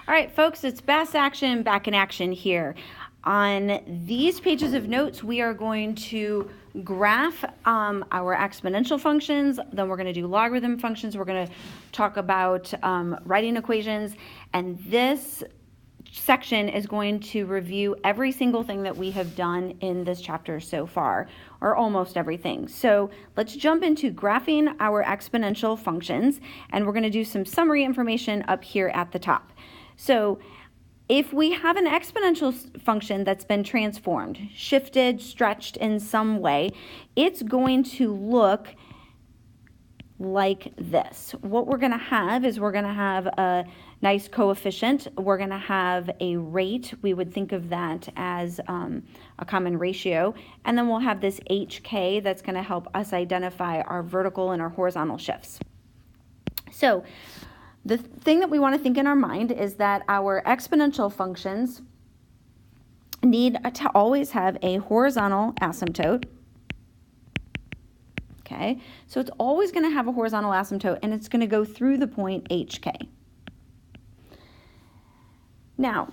All right, folks, it's Bass Action back in action here. On these pages of notes, we are going to graph our exponential functions, then we're going to do logarithm functions, we're going to talk about writing equations, and this section is going to review every single thing that we have done in this chapter so far, or almost everything. So let's jump into graphing our exponential functions, and we're going to do some summary information up here at the top. So if we have an exponential function that's been transformed, shifted, stretched in some way, it's going to look like this. What we're going to have is we're going to have a nice coefficient. We're going to have a rate. We would think of that as a common ratio. And then we'll have this HK that's going to help us identify our vertical and our horizontal shifts. So the thing that we want to think in our mind is that our exponential functions need to always have a horizontal asymptote. Okay, so it's always going to have a horizontal asymptote, and it's going to go through the point HK. Now,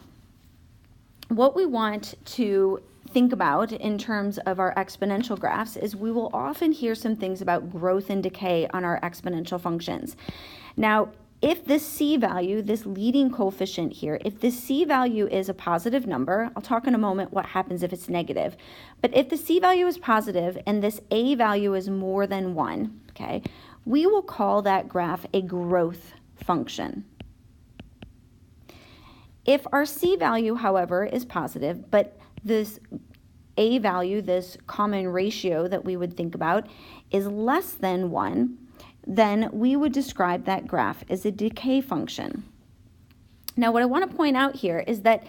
what we want to think about in terms of our exponential graphs is we will often hear some things about growth and decay on our exponential functions. Now, if this C value, this leading coefficient here, if this C value is a positive number, I'll talk in a moment what happens if it's negative, but if the C value is positive and this A value is more than 1, okay, we will call that graph a growth function. If our C value, however, is positive, but this A value, this common ratio that we would think about, is less than 1, then we would describe that graph as a decay function. Now, what I want to point out here is that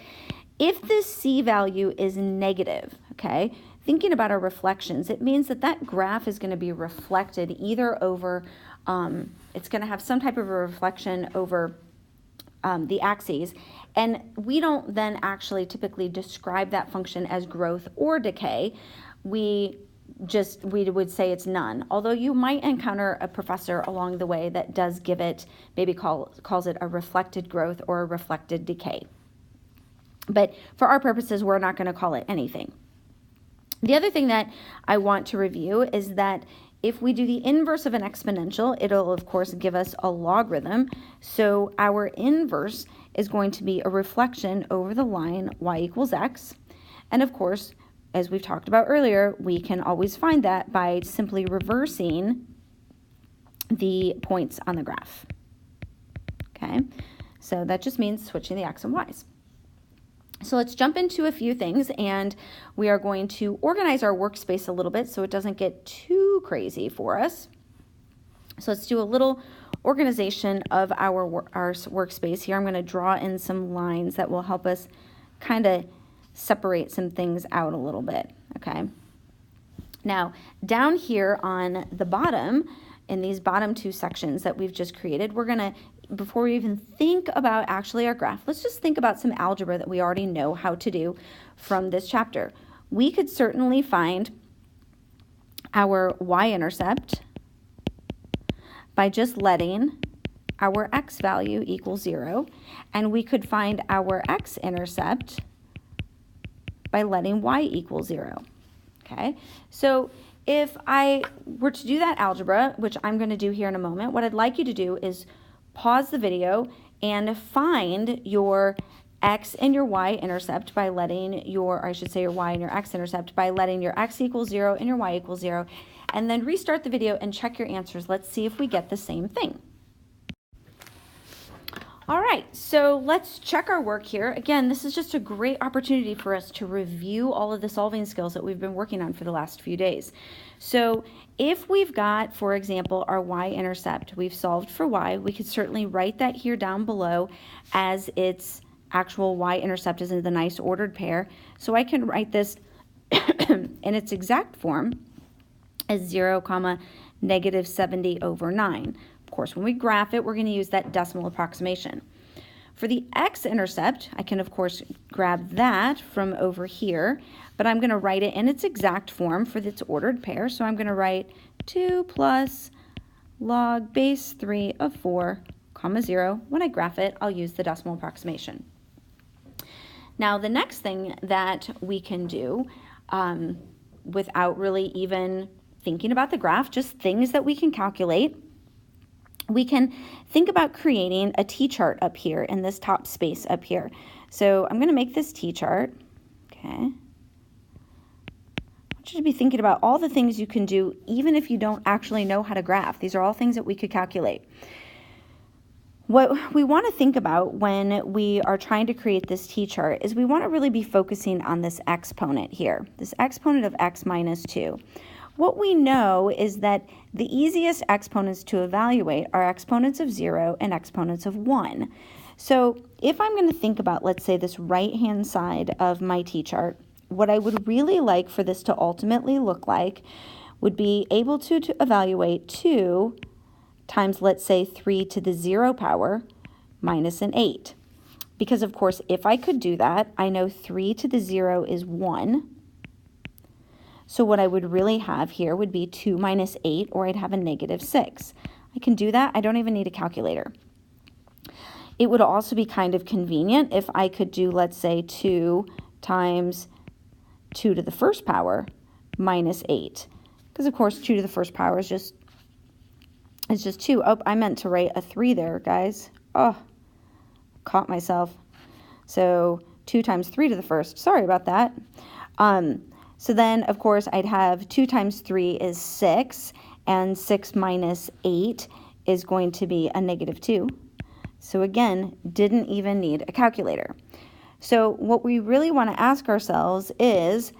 if this C value is negative, okay, thinking about our reflections, it means that that graph is going to be reflected either over, it's going to have some type of a reflection over the axes, and we don't then actually typically describe that function as growth or decay. We would say it's none, although you might encounter a professor along the way that does give it, maybe calls it a reflected growth or a reflected decay. But for our purposes, we're not going to call it anything. The other thing that I want to review is that if we do the inverse of an exponential, it'll of course give us a logarithm. So our inverse is going to be a reflection over the line y equals x. And of course, as we've talked about earlier, we can always find that by simply reversing the points on the graph. Okay, so that just means switching the x and y's. So let's jump into a few things, and we are going to organize our workspace a little bit so it doesn't get too crazy for us. So let's do a little organization of our workspace here. I'm going to draw in some lines that will help us kind of separate some things out a little bit, okay? Now, down here on the bottom, in these bottom two sections that we've just created, we're going to, before we even think about actually our graph, let's just think about some algebra that we already know how to do from this chapter. We could certainly find our y-intercept by just letting our x value equal 0, and we could find our x-intercept by letting y equal 0, okay? So if I were to do that algebra, which I'm going to do here in a moment, what I'd like you to do is pause the video and find your x and your y-intercept by letting your, or I should say your y and your x-intercept by letting your x equal 0 and your y equal 0, and then restart the video and check your answers. Let's see if we get the same thing. All right, so let's check our work here. Again, this is just a great opportunity for us to review all of the solving skills that we've been working on for the last few days. So if we've got, for example, our y-intercept, we've solved for y, we could certainly write that here down below as its actual y-intercept is in the nice ordered pair. So I can write this in its exact form as 0, negative 70 over 9. Of course, when we graph it, we're going to use that decimal approximation. For the x-intercept, I can, of course, grab that from over here, but I'm going to write it in its exact form for its ordered pair. So I'm going to write 2 plus log base 3 of 4, comma 0. When I graph it, I'll use the decimal approximation. Now, the next thing that we can do without really even thinking about the graph, just things that we can calculate, we can think about creating a t-chart up here in this top space up here. So I'm going to make this t-chart. Okay. I want you to be thinking about all the things you can do even if you don't actually know how to graph. These are all things that we could calculate. What we want to think about when we are trying to create this t-chart is we want to really be focusing on this exponent here, this exponent of x minus 2. What we know is that the easiest exponents to evaluate are exponents of 0 and exponents of 1. So if I'm going to think about, let's say, this right-hand side of my t-chart, what I would really like for this to ultimately look like would be able to evaluate 2 times, let's say, 3 to the 0 power minus an 8. Because, of course, if I could do that, I know 3 to the 0 is 1. So what I would really have here would be 2 minus 8, or I'd have a negative 6. I can do that. I don't even need a calculator. It would also be kind of convenient if I could do, let's say, 2 times 2 to the first power minus 8. Because, of course, 2 to the first power is just 2. Oh, I meant to write a 3 there, guys. Oh, caught myself. So 2 times 3 to the first. Sorry about that. So then, of course, I'd have 2 times 3 is 6, and 6 minus 8 is going to be a negative 2. So again, didn't even need a calculator. So what we really want to ask ourselves is,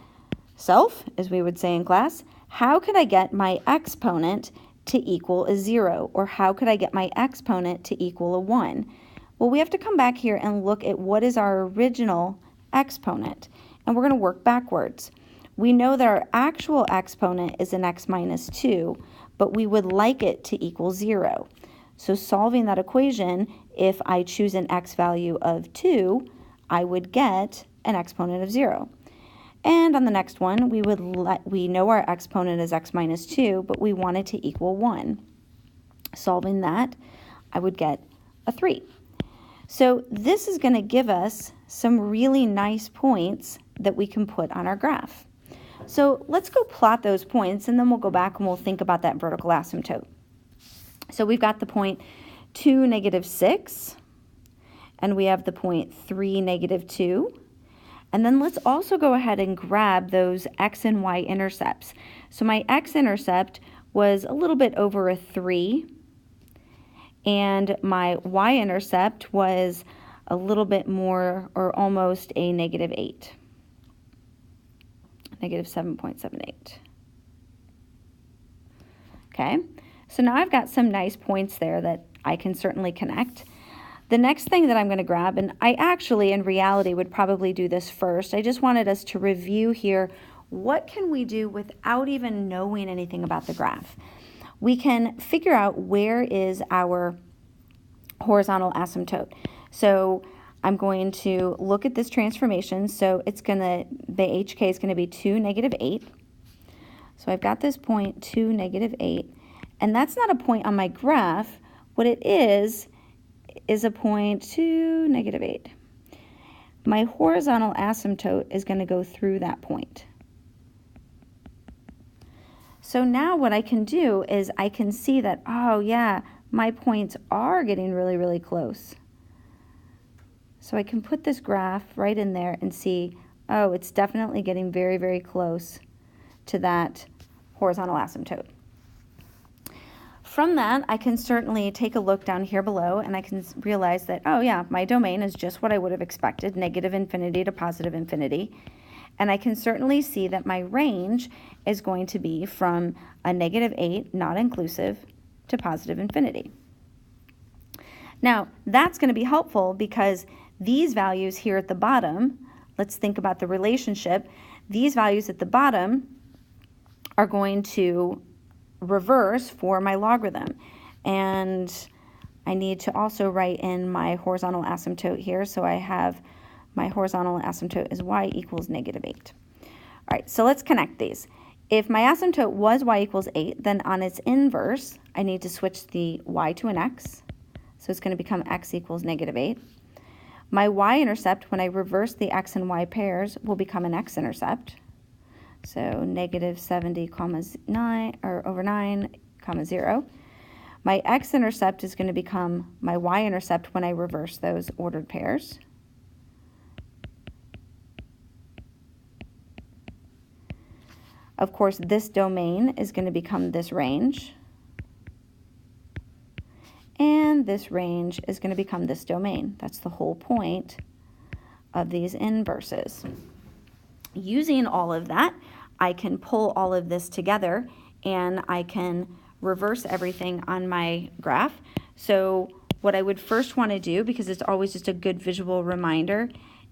self, as we would say in class, how could I get my exponent to equal a 0? Or how could I get my exponent to equal a 1? Well, we have to come back here and look at what is our original exponent. And we're going to work backwards. We know that our actual exponent is an x minus 2, but we would like it to equal 0. So solving that equation, if I choose an x value of 2, I would get an exponent of 0. And on the next one, we know our exponent is x minus 2, but we want it to equal 1. Solving that, I would get a 3. So this is going to give us some really nice points that we can put on our graph. So let's go plot those points, and then we'll go back and we'll think about that vertical asymptote. So we've got the point 2, negative 6, and we have the point 3, negative 2. And then let's also go ahead and grab those x and y intercepts. So my x-intercept was a little bit over a 3, and my y-intercept was a little bit more, or almost a negative 8. Negative 7.78. Okay, so now I've got some nice points there that I can certainly connect. The next thing that I'm going to grab, and I actually in reality would probably do this first, I just wanted us to review here what can we do without even knowing anything about the graph. We can figure out where is our horizontal asymptote. So I'm going to look at this transformation. So it's going to, the HK is going to be 2, negative 8. So I've got this point 2, negative 8. And that's not a point on my graph. What it is a point 2, negative 8. My horizontal asymptote is going to go through that point. So now what I can do is I can see that, oh yeah, my points are getting really, really close. So I can put this graph right in there and see, oh, it's definitely getting very, very close to that horizontal asymptote. From that, I can certainly take a look down here below and I can realize that, oh yeah, my domain is just what I would have expected, negative infinity to positive infinity. And I can certainly see that my range is going to be from a negative 8, not inclusive, to positive infinity. Now, that's going to be helpful because these values here at the bottom, let's think about the relationship. These values at the bottom are going to reverse for my logarithm. And I need to also write in my horizontal asymptote here. So I have my horizontal asymptote is y equals negative 8. All right, so let's connect these. If my asymptote was y equals 8, then on its inverse, I need to switch the y to an x. so it's going to become x equals -8. My y-intercept, when I reverse the x and y pairs, will become an x-intercept. So -70, over 9, 0. My x-intercept is going to become my y-intercept when I reverse those ordered pairs. Of course, this domain is going to become this range. And this range is going to become this domain. That's the whole point of these inverses. Using all of that, I can pull all of this together and I can reverse everything on my graph. So what I would first want to do, because it's always just a good visual reminder,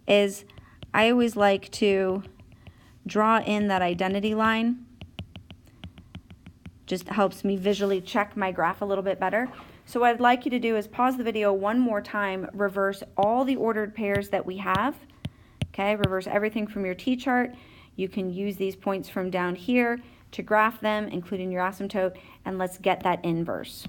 is I always like to draw in that identity line. Just helps me visually check my graph a little bit better. So what I'd like you to do is pause the video one more time, reverse all the ordered pairs that we have. Okay, reverse everything from your T-chart. You can use these points from down here to graph them, including your asymptote, and let's get that inverse.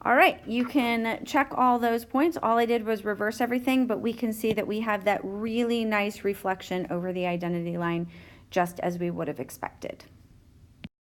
All right, you can check all those points. All I did was reverse everything, but we can see that we have that really nice reflection over the identity line, just as we would have expected.